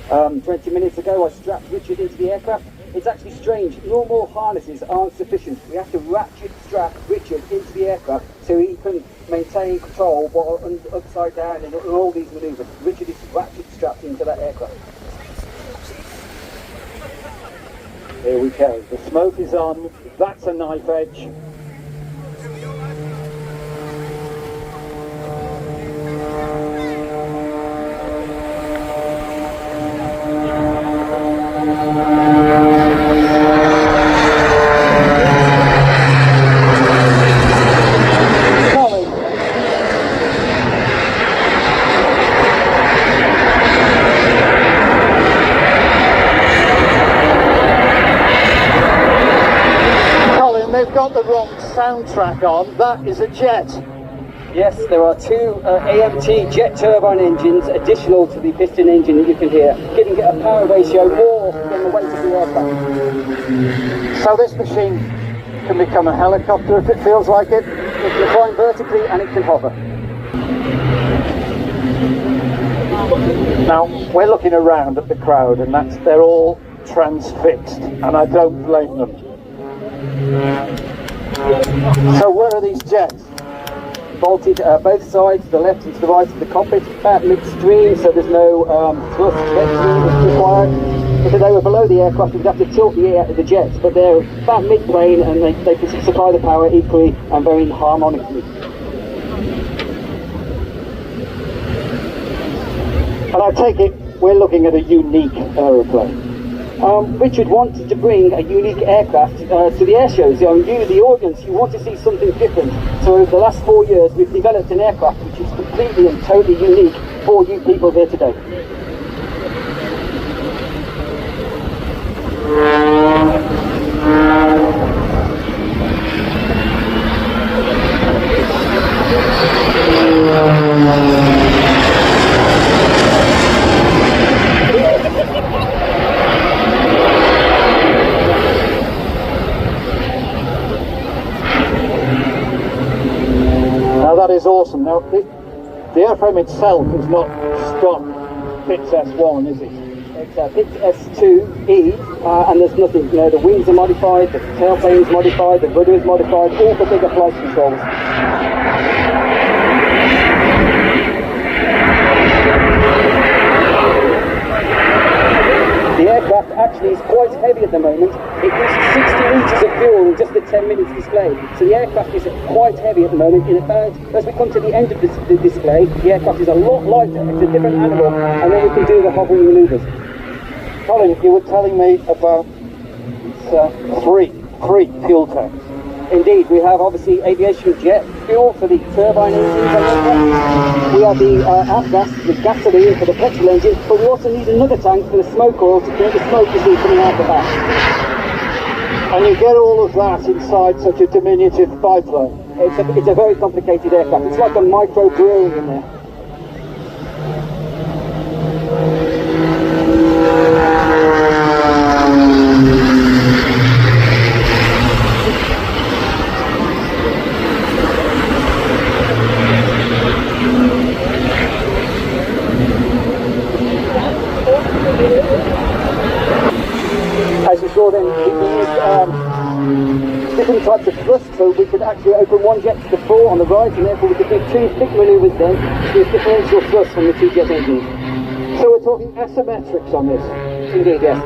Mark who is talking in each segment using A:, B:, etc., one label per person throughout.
A: 20 minutes ago I strapped Richard into the aircraft. It's actually strange, normal harnesses aren't sufficient. We have to ratchet strap Richard into the aircraft so he can maintain control while upside down and all these manoeuvres. Richard is ratchet strapped into that aircraft.
B: Here we go, the smoke is on, that's a knife edge. They've got the wrong soundtrack on. That is a jet.
A: Yes, there are two AMT jet turbine engines additional to the piston engine that you can hear, giving it a power ratio more than the weight of the aircraft.
B: So this machine can become a helicopter if it feels like it.
A: It can climb vertically and it can hover.
B: Now, we're looking around at the crowd and they're all transfixed, and I don't blame them. So where are these jets?
A: Bolted both sides, to the left and to the right of the cockpit, about midstream, so there's no thrust vectoring that's required. If they were below the aircraft, we'd have to tilt the jets, but they're about mid-plane and they can supply the power equally and very harmonically.
B: And I take it we're looking at a unique aeroplane.
A: Richard wanted to bring a unique aircraft to the air shows. You, the audience, you want to see something different. So over the last 4 years, we've developed an aircraft which is completely and totally unique for you people here today.
B: That is awesome. Now, the airframe itself is not stock Pitts S1, is it?
A: It's Pitts S2E, and there's nothing. You know, the wings are modified, the tailplane is modified, the rudder is modified, all for bigger flight controls. The aircraft actually is quite heavy at the moment. It uses 60 litres of fuel in just the 10 minutes display. So the aircraft is quite heavy at the moment. In about, as we come to the end of the display, the aircraft is a lot lighter. It's a different animal, and then we can do the hovering manoeuvres.
B: Colin, you were telling me about three fuel tanks.
A: Indeed, we have obviously aviation jet fuel for the turbine engines. We have the avgas, the gasoline for the petrol engine, but we also need another tank for the smoke oil to create the smoke you see coming out the back.
B: And you get all of that inside such a diminutive biplane.
A: It's a very complicated aircraft. It's like a micro brewery in there. As you saw then, we used different types of thrust, so we could actually open one jet to the fore on the right, and therefore we could do two thick manoeuvres then with differential thrust from the two jet engines.
B: So we're talking asymmetrics on this?
A: Indeed, yes.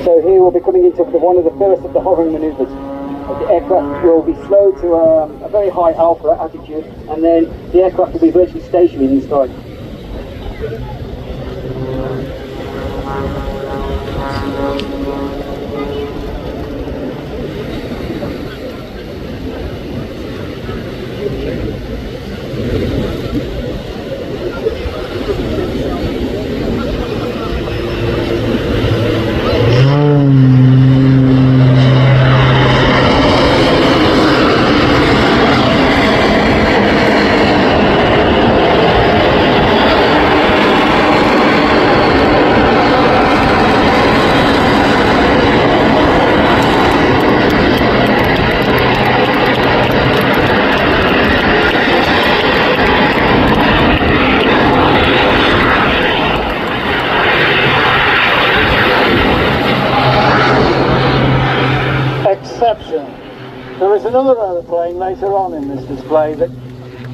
A: So here we'll be coming into one of the first of the hovering manoeuvres. The aircraft will be slowed to a very high alpha altitude, and then the aircraft will be virtually stationary in the sky.
B: another aeroplane later on in this display that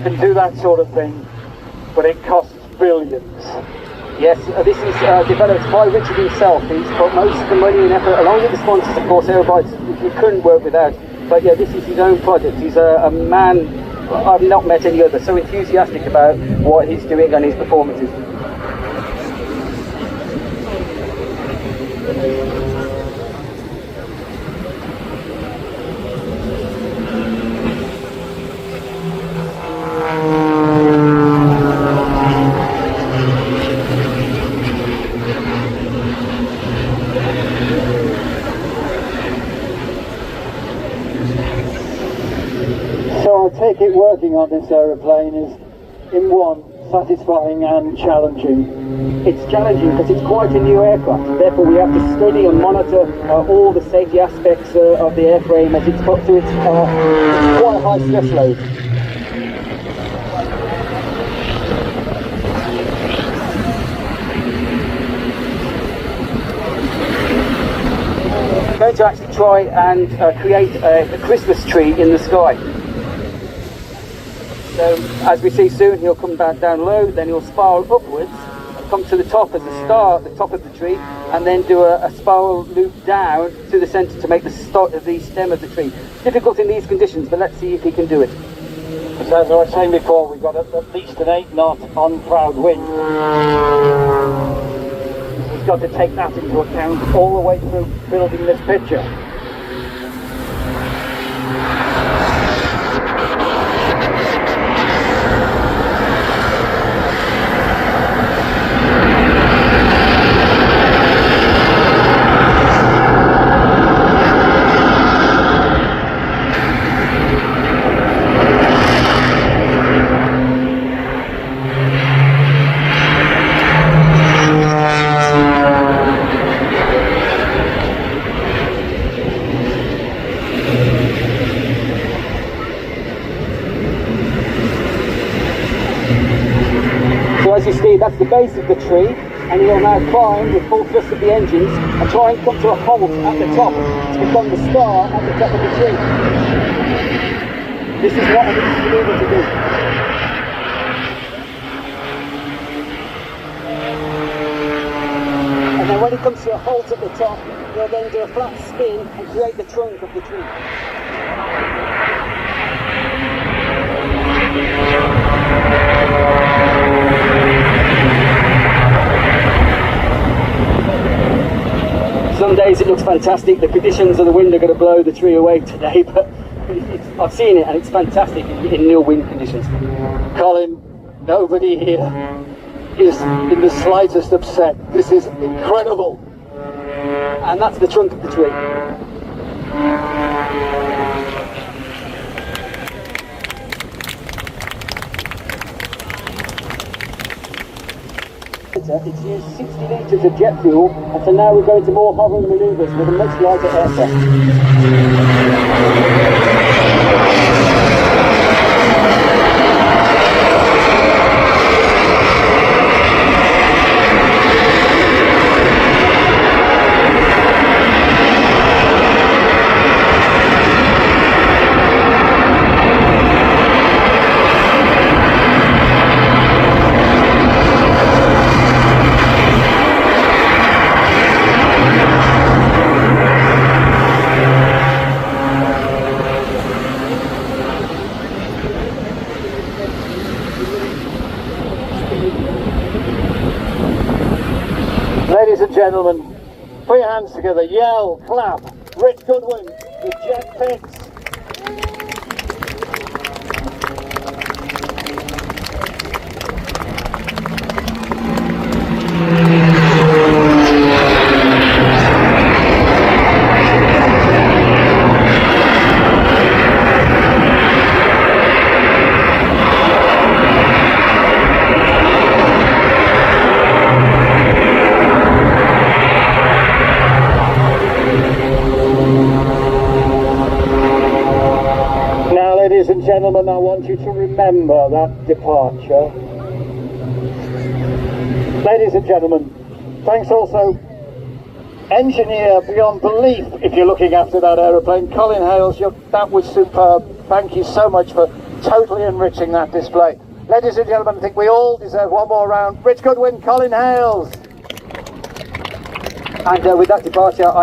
B: can do that sort of thing, but it costs billions.
A: Yes, this is developed by Richard himself. He's put most of the money and effort, along with the sponsors, of course, Aerobytes, which we couldn't work without. But yeah, this is his own project. He's a man, I've not met any other, so enthusiastic about what he's doing and his performances.
B: So I take it working on this aeroplane is, in one, satisfying and challenging.
A: It's challenging because it's quite a new aircraft, therefore we have to study and monitor all the safety aspects of the airframe as it's put through its quite a high stress load. I'm going to actually try and create a Christmas tree in the sky. So as we see soon, he'll come back down low, then he'll spiral upwards, come to the top as a star at the top of the tree, and then do a spiral loop down to the centre to make the stem of the tree. Difficult in these conditions, but let's see if he can do it.
B: As I was saying before, we've got at least an 8 knot on proud wind. He's got to take that into account all the way through building this picture.
A: So as you see, that's the base of the tree, and he'll now climb with full thrust of the engines and try and come to a halt at the top to become the star at the top of the tree. This is what I need to be able to do. And then when he comes to a halt at the top, he'll then do a flat spin and create the trunk of the tree. Some days it looks fantastic, the conditions of the wind are going to blow the tree away today, but I've seen it and it's fantastic in nil wind conditions.
B: Colin, nobody here is in the slightest upset. This is incredible.
A: And that's the trunk of the tree. It's used 60 litres of jet fuel, and so now we're going to more hovering manoeuvres with a much lighter aircraft.
B: Ladies and gentlemen, put your hands together, yell, clap, Rich Goodwin, the Jet Pits. Ladies and gentlemen, I want you to remember that departure. Ladies and gentlemen, thanks also engineer beyond belief if you're looking after that aeroplane. Colin Hales, that was superb. Thank you so much for totally enriching that display. Ladies and gentlemen, I think we all deserve one more round. Rich Goodwin, Colin Hales.
A: And with that departure,